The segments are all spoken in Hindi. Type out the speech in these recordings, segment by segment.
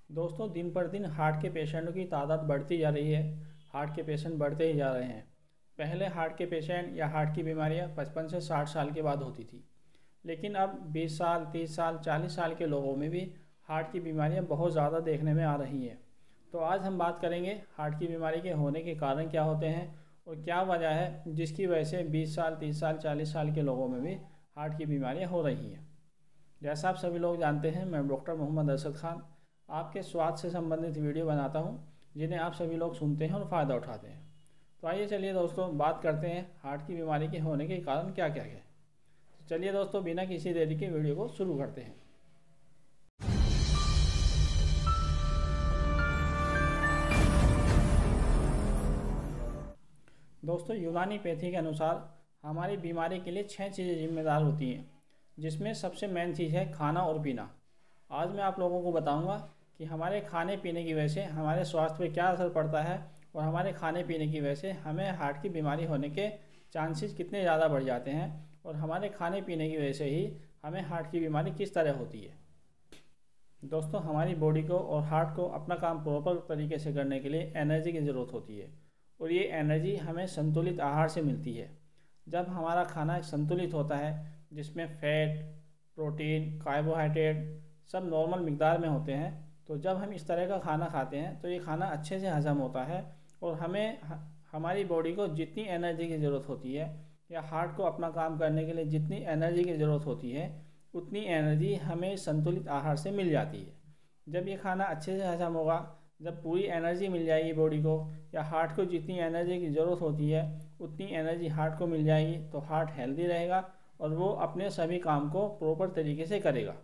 दोस्तों, दिन पर दिन हार्ट के पेशेंटों की तादाद बढ़ती जा रही है। हार्ट के पेशेंट बढ़ते ही जा रहे हैं। पहले हार्ट के पेशेंट या हार्ट की बीमारियां 55 से 60 साल के बाद होती थी, लेकिन अब 20 साल, 30 साल, 40 साल के लोगों में भी हार्ट की बीमारियां बहुत ज़्यादा देखने में आ रही हैं। तो आज हम बात करेंगे हार्ट की बीमारी के होने के कारण क्या होते हैं और क्या वजह है जिसकी वजह से 20 साल, 30 साल, 40 साल के लोगों में भी हार्ट की बीमारियाँ हो रही हैं। जैसा आप सभी लोग जानते हैं, मैं डॉक्टर मोहम्मद अरशद खान आपके स्वास्थ्य से संबंधित वीडियो बनाता हूं, जिन्हें आप सभी लोग सुनते हैं और फ़ायदा उठाते हैं। तो आइए चलिए दोस्तों बात करते हैं हार्ट की बीमारी के होने के कारण क्या क्या है। तो चलिए दोस्तों, बिना किसी देरी के वीडियो को शुरू करते हैं। दोस्तों, यूनानी पैथी के अनुसार हमारी बीमारी के लिए 6 चीज़ें जिम्मेदार होती हैं, जिसमें सबसे मेन चीज़ है खाना और पीना। आज मैं आप लोगों को बताऊंगा कि हमारे खाने पीने की वजह से हमारे स्वास्थ्य पे क्या असर पड़ता है और हमारे खाने पीने की वजह से हमें हार्ट की बीमारी होने के चांसेस कितने ज़्यादा बढ़ जाते हैं और हमारे खाने पीने की वजह से ही हमें हार्ट की बीमारी किस तरह होती है। दोस्तों, हमारी बॉडी को और हार्ट को अपना काम प्रॉपर तरीके से करने के लिए एनर्जी की ज़रूरत होती है और ये एनर्जी हमें संतुलित आहार से मिलती है। जब हमारा खाना संतुलित होता है, जिसमें फैट, प्रोटीन, कार्बोहाइड्रेट सब नॉर्मल मिकदार में होते हैं, तो जब हम इस तरह का खाना खाते हैं तो ये खाना अच्छे से हजम होता है और हमें हमारी बॉडी को जितनी एनर्जी की ज़रूरत होती है या हार्ट को अपना काम करने के लिए जितनी एनर्जी की ज़रूरत होती है, उतनी एनर्जी हमें संतुलित आहार से मिल जाती है। जब ये खाना अच्छे से हजम होगा, जब पूरी एनर्जी मिल जाएगी बॉडी को या हार्ट को जितनी एनर्जी की ज़रूरत होती है उतनी एनर्जी हार्ट को मिल जाएगी, तो हार्ट हेल्दी रहेगा और वो अपने सभी काम को प्रॉपर तरीके से करेगा।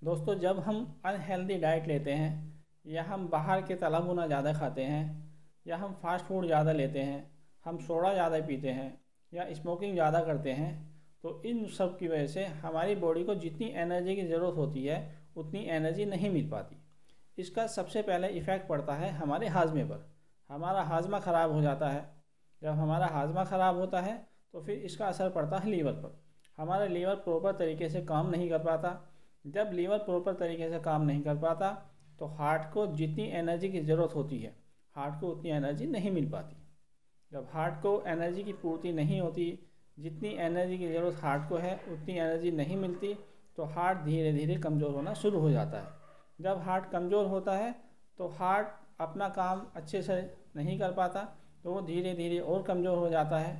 दोस्तों, जब हम अनहेल्दी डाइट लेते हैं या हम बाहर के तला भुना ज़्यादा खाते हैं या हम फास्ट फूड ज़्यादा लेते हैं, हम सोडा ज़्यादा पीते हैं या स्मोकिंग ज़्यादा करते हैं, तो इन सब की वजह से हमारी बॉडी को जितनी एनर्जी की ज़रूरत होती है उतनी एनर्जी नहीं मिल पाती। इसका सबसे पहले इफ़ेक्ट पड़ता है हमारे हाजमे पर। हमारा हाजमा ख़राब हो जाता है। जब हमारा हाजमा ख़राब होता है तो फिर इसका असर पड़ता है लीवर पर। हमारा लीवर प्रॉपर तरीके से काम नहीं कर पाता। जब लीवर प्रॉपर तरीके से काम नहीं कर पाता तो हार्ट को जितनी एनर्जी की ज़रूरत होती है, हार्ट को उतनी एनर्जी नहीं मिल पाती। जब हार्ट को एनर्जी की पूर्ति नहीं होती, जितनी एनर्जी की ज़रूरत हार्ट को है उतनी एनर्जी नहीं मिलती, तो हार्ट धीरे धीरे कमज़ोर होना शुरू हो जाता है। जब हार्ट कमज़ोर होता है तो हार्ट अपना काम अच्छे से नहीं कर पाता, तो वो धीरे धीरे और कमज़ोर हो जाता है।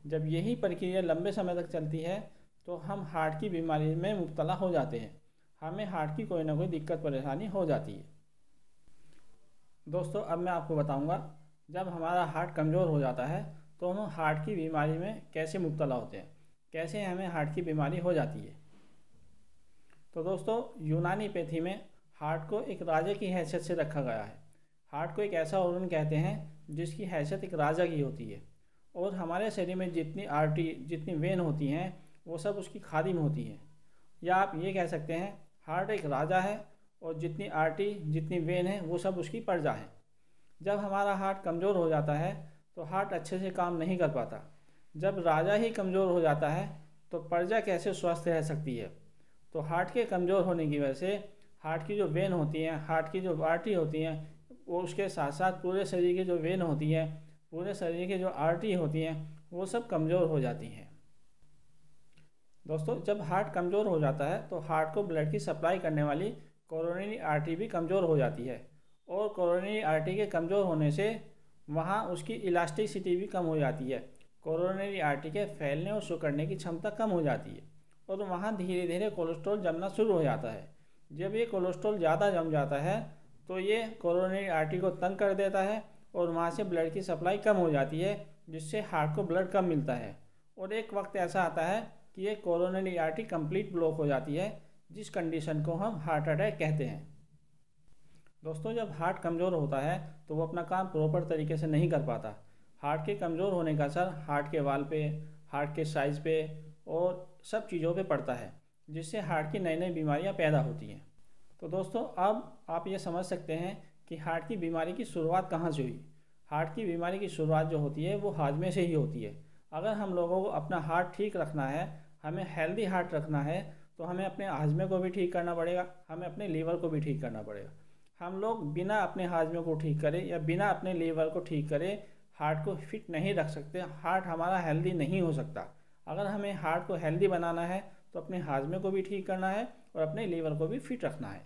जब यही प्रक्रिया लंबे समय तक चलती है तो हम हार्ट की बीमारी में मुब्तला हो जाते हैं। हमें हार्ट की कोई ना कोई दिक्कत परेशानी हो जाती है। दोस्तों, अब मैं आपको बताऊंगा जब हमारा हार्ट कमज़ोर हो जाता है तो हम हार्ट की बीमारी में कैसे मुब्तला होते हैं, कैसे हमें हार्ट की बीमारी हो जाती है। तो दोस्तों, यूनानी पैथी में हार्ट को एक राजा की हैसियत से रखा गया है। हार्ट को एक ऐसा ऑर्गन कहते हैं जिसकी हैसियत एक राजा की होती है और हमारे शरीर में जितनी आर्टरी, जितनी वेन होती हैं, वो सब उसकी खादिम होती हैं। या आप ये कह सकते हैं हार्ट एक राजा है और जितनी आर्टरी, जितनी वेन है, वो सब उसकी प्रजा है। जब हमारा हार्ट कमज़ोर हो जाता है तो हार्ट अच्छे से काम नहीं कर पाता। जब राजा ही कमज़ोर हो जाता है तो प्रजा कैसे स्वस्थ रह सकती है। तो हार्ट के कमज़ोर होने की वजह से हार्ट की जो वेन होती हैं, हार्ट की जो आर्टरी होती हैं, वो उसके साथ साथ पूरे शरीर की जो वेन होती है, पूरे शरीर की जो आर्टरी होती हैं, वो सब कमज़ोर हो जाती हैं। दोस्तों, जब हार्ट कमज़ोर हो जाता है तो हार्ट को ब्लड की सप्लाई करने वाली कोरोनरी आर्टरी भी कमज़ोर हो जाती है और कोरोनरी आर्टरी के कमज़ोर होने से वहाँ उसकी इलास्टिसिटी भी कम हो जाती है। कोरोनरी आर्टरी के फैलने और सिकुड़ने की क्षमता कम हो जाती है और वहाँ धीरे धीरे कोलेस्ट्रॉल जमना शुरू हो जाता है। जब ये कोलेस्ट्रॉल ज़्यादा जम जाता है तो ये कोरोनरी आर्टरी को तंग कर देता है और वहाँ से ब्लड की सप्लाई कम हो जाती है, जिससे हार्ट को ब्लड कम मिलता है और एक वक्त ऐसा आता है कि ये कोरोनरी आर्टरी कंप्लीट ब्लॉक हो जाती है, जिस कंडीशन को हम हार्ट अटैक कहते हैं। दोस्तों, जब हार्ट कमज़ोर होता है तो वो अपना काम प्रॉपर तरीके से नहीं कर पाता। हार्ट के कमज़ोर होने का असर हार्ट के वाल पे, हार्ट के साइज़ पे और सब चीज़ों पे पड़ता है, जिससे हार्ट की नई नई बीमारियां पैदा होती हैं। तो दोस्तों, अब आप ये समझ सकते हैं कि हार्ट की बीमारी की शुरुआत कहाँ से हुई। हार्ट की बीमारी की शुरुआत जो होती है वो हाजमे से ही होती है। अगर हम लोगों को अपना हार्ट ठीक रखना है, हमें हेल्दी हार्ट रखना है, तो हमें अपने हाजमे को भी ठीक करना पड़ेगा, हमें अपने लीवर को भी ठीक करना पड़ेगा। हम लोग बिना अपने हाजमे को ठीक करे या बिना अपने लीवर को ठीक करे हार्ट को फिट नहीं रख सकते। हार्ट हमारा हेल्दी नहीं हो सकता। अगर हमें हार्ट को हेल्दी बनाना है तो अपने हाजमे को भी ठीक करना है और अपने लीवर को भी फिट रखना है।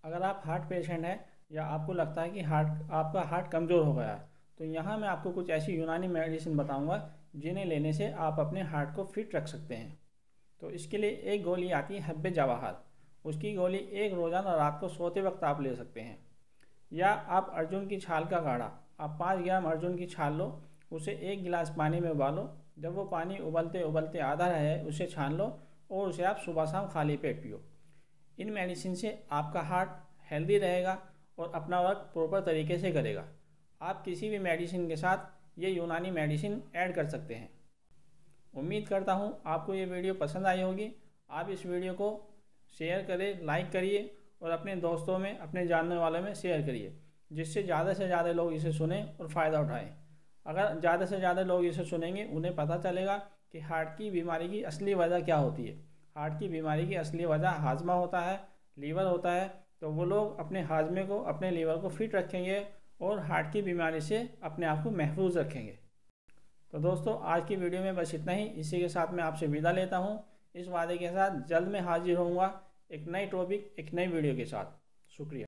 अगर आप हार्ट पेशेंट हैं या आपको लगता है कि आपका हार्ट कमज़ोर हो गया है, तो यहाँ मैं आपको कुछ ऐसी यूनानी मेडिसिन बताऊँगा जिन्हें लेने से आप अपने हार्ट को फिट रख सकते हैं। तो इसके लिए एक गोली आती है हब्बे जवाहर, उसकी गोली एक रोज़ाना रात को सोते वक्त आप ले सकते हैं। या आप अर्जुन की छाल का काढ़ा, आप 5 ग्राम अर्जुन की छाल लो, उसे 1 गिलास पानी में उबालो, जब वो पानी उबलते उबलते आधा रहे उसे छान लो और उसे आप सुबह शाम खाली पेट पियो। इन मेडिसिन से आपका हार्ट हेल्दी रहेगा और अपना वर्क प्रॉपर तरीके से करेगा। आप किसी भी मेडिसिन के साथ ये यूनानी मेडिसिन ऐड कर सकते हैं। उम्मीद करता हूँ आपको ये वीडियो पसंद आई होगी। आप इस वीडियो को शेयर करें, लाइक करिए और अपने दोस्तों में, अपने जानने वालों में शेयर करिए, जिससे ज़्यादा से ज़्यादा लोग इसे सुनें और फ़ायदा उठाएं। अगर ज़्यादा से ज़्यादा लोग इसे सुनेंगे उन्हें पता चलेगा कि हार्ट की बीमारी की असली वजह क्या होती है। हार्ट की बीमारी की असली वजह हाजमा होता है, लीवर होता है। तो वो लोग अपने हाजमे को, अपने लीवर को फिट रखेंगे और हार्ट की बीमारी से अपने आप को महफूज रखेंगे। तो दोस्तों, आज की वीडियो में बस इतना ही। इसी के साथ मैं आपसे विदा लेता हूँ, इस वादे के साथ जल्द मैं हाजिर होऊंगा एक नई टॉपिक, एक नई वीडियो के साथ। शुक्रिया।